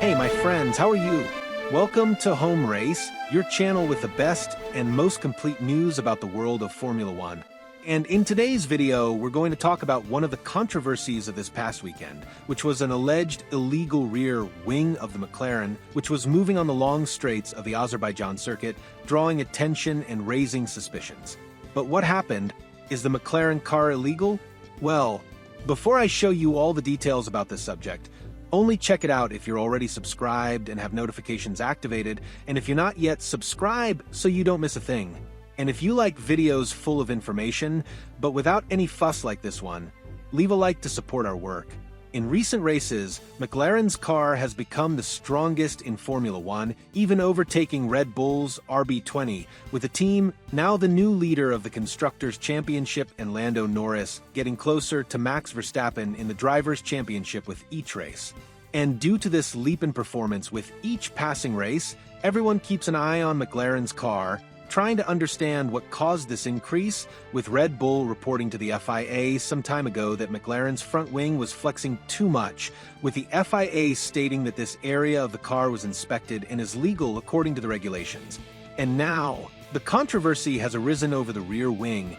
Hey, my friends, how are you? Welcome to Home Race, your channel with the best and most complete news about the world of Formula One. And in today's video, we're going to talk about one of the controversies of this past weekend, which was an alleged illegal rear wing of the Mclaren, which was moving on the long straights of the Azerbaijan circuit, drawing attention and raising suspicions. But what happened? Is the Mclaren car illegal? Well, before I show you all the details about this subject, only check it out if you're already subscribed and have notifications activated, and if you're not yet, subscribe so you don't miss a thing. And if you like videos full of information, but without any fuss like this one, leave a like to support our work. In recent races, McLaren's car has become the strongest in Formula One, even overtaking Red Bull's RB20, with the team, now the new leader of the Constructors' Championship, and Lando Norris getting closer to Max Verstappen in the Drivers' Championship with each race. And due to this leap in performance with each passing race, everyone keeps an eye on McLaren's car, trying to understand what caused this increase, with Red Bull reporting to the FIA some time ago that McLaren's front wing was flexing too much, with the FIA stating that this area of the car was inspected and is legal according to the regulations. And now, the controversy has arisen over the rear wing,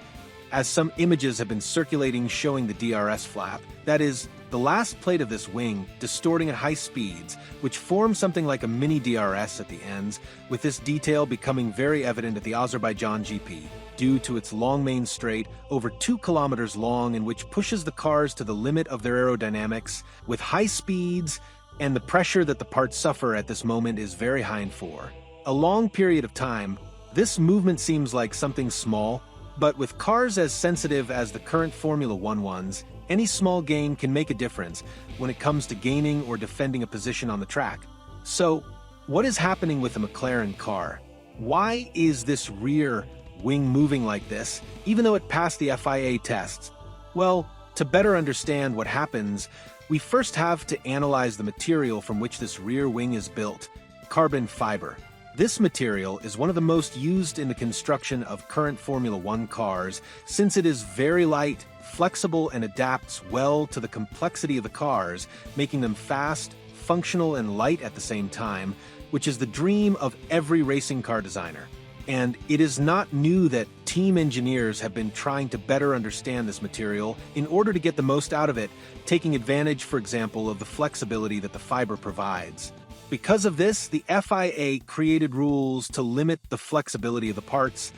as some images have been circulating showing the DRS flap, that is, the last plate of this wing, distorting at high speeds, which forms something like a Mini-Drs at the ends, with this detail becoming very evident at the Azerbaijan GP, due to its long main straight, over 2 kilometers long, and which pushes the cars to the limit of their aerodynamics, with high speeds, and the pressure that the parts suffer at this moment is very high for a long period of time. This movement seems like something small, but with cars as sensitive as the current Formula One ones, any small gain can make a difference when it comes to gaining or defending a position on the track. So, what is happening with the McLaren car? Why is this rear wing moving like this, even though it passed the FIA tests? Well, to better understand what happens, we first have to analyze the material from which this rear wing is built: carbon fiber. This material is one of the most used in the construction of current Formula One cars, since it is very light, flexible, and adapts well to the complexity of the cars, making them fast, functional, and light at the same time, which is the dream of every racing car designer. And it is not new that team engineers have been trying to better understand this material in order to get the most out of it, taking advantage, for example, of the flexibility that the fiber provides. Because of this, the FIA created rules to limit the flexibility of the parts,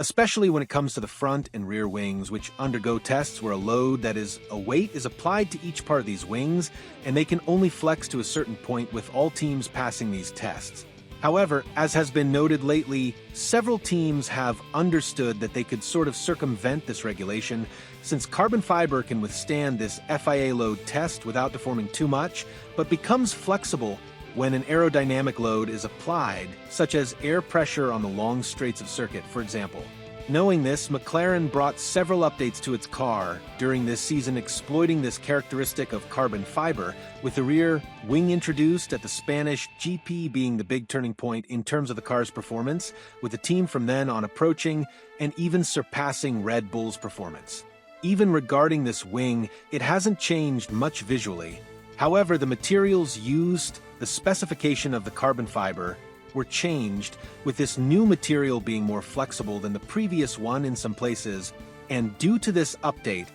especially when it comes to the front and rear wings, which undergo tests where a load, that is, a weight, is applied to each part of these wings, and they can only flex to a certain point, with all teams passing these tests. However, as has been noted lately, several teams have understood that they could sort of circumvent this regulation, since carbon fiber can withstand this FIA load test without deforming too much, but becomes flexible when an aerodynamic load is applied, such as air pressure on the long straights of circuit, for example. Knowing this, McLaren brought several updates to its car during this season, exploiting this characteristic of carbon fiber, with the rear wing introduced at the Spanish GP being the big turning point in terms of the car's performance, with the team from then on approaching and even surpassing Red Bull's performance. Even regarding this wing, it hasn't changed much visually. However, the materials used, the specification of the carbon fiber, were changed, with this new material being more flexible than the previous one in some places, and due to this update,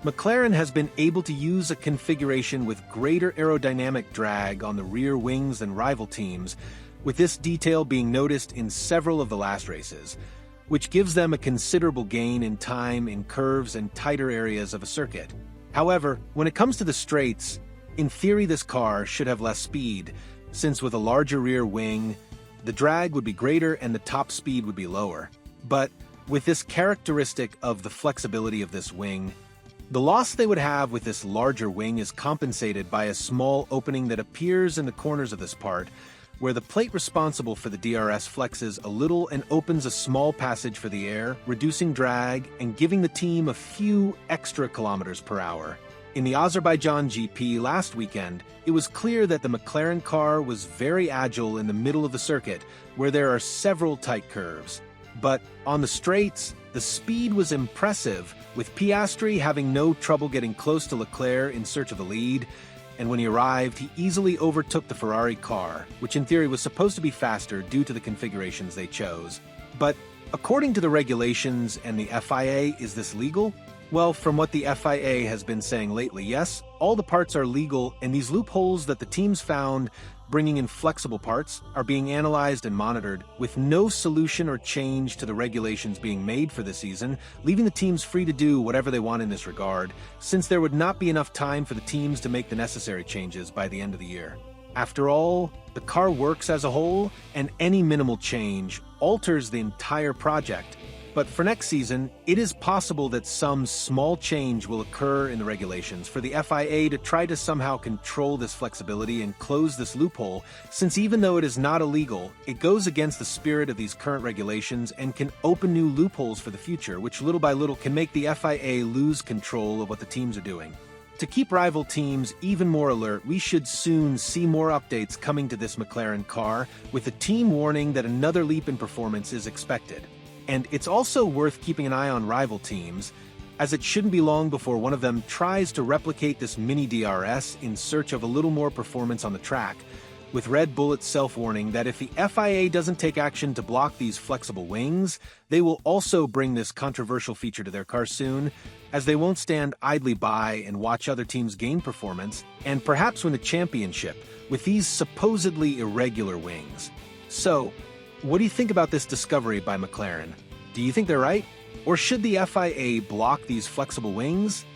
McLaren has been able to use a configuration with greater aerodynamic drag on the rear wings than rival teams, with this detail being noticed in several of the last races, which gives them a considerable gain in time in curves and tighter areas of a circuit. However, when it comes to the straights, in theory this car should have less speed, since with a larger rear wing, the drag would be greater and the top speed would be lower. But with this characteristic of the flexibility of this wing, the loss they would have with this larger wing is compensated by a small opening that appears in the corners of this part, where the plate responsible for the DRS flexes a little and opens a small passage for the air, reducing drag and giving the team a few extra kilometers per hour. In the Azerbaijan GP last weekend, it was clear that the McLaren car was very agile in the middle of the circuit, where there are several tight curves. But on the straights, the speed was impressive, with Piastri having no trouble getting close to Leclerc in search of the lead, and when he arrived, he easily overtook the Ferrari car, which in theory was supposed to be faster due to the configurations they chose. But according to the regulations and the FIA, is this legal? Well, from what the FIA has been saying lately, yes, all the parts are legal, and these loopholes that the teams found bringing in flexible parts are being analyzed and monitored, with no solution or change to the regulations being made for the season, leaving the teams free to do whatever they want in this regard, since there would not be enough time for the teams to make the necessary changes by the end of the year. After all, the car works as a whole, and any minimal change alters the entire project. But for next season, it is possible that some small change will occur in the regulations for the FIA to try to somehow control this flexibility and close this loophole, since even though it is not illegal, it goes against the spirit of these current regulations and can open new loopholes for the future, which little by little can make the FIA lose control of what the teams are doing. To keep rival teams even more alert, we should soon see more updates coming to this McLaren car, with the team warning that another leap in performance is expected. And it's also worth keeping an eye on rival teams, as it shouldn't be long before one of them tries to replicate this Mini-Drs in search of a little more performance on the track, with Red Bull itself warning that if the FIA doesn't take action to block these flexible wings, they will also bring this controversial feature to their car soon, as they won't stand idly by and watch other teams gain performance, and perhaps win the championship, with these supposedly irregular wings. So, what do you think about this discovery by McLaren? Do you think they're right? Or should the FIA block these flexible wings?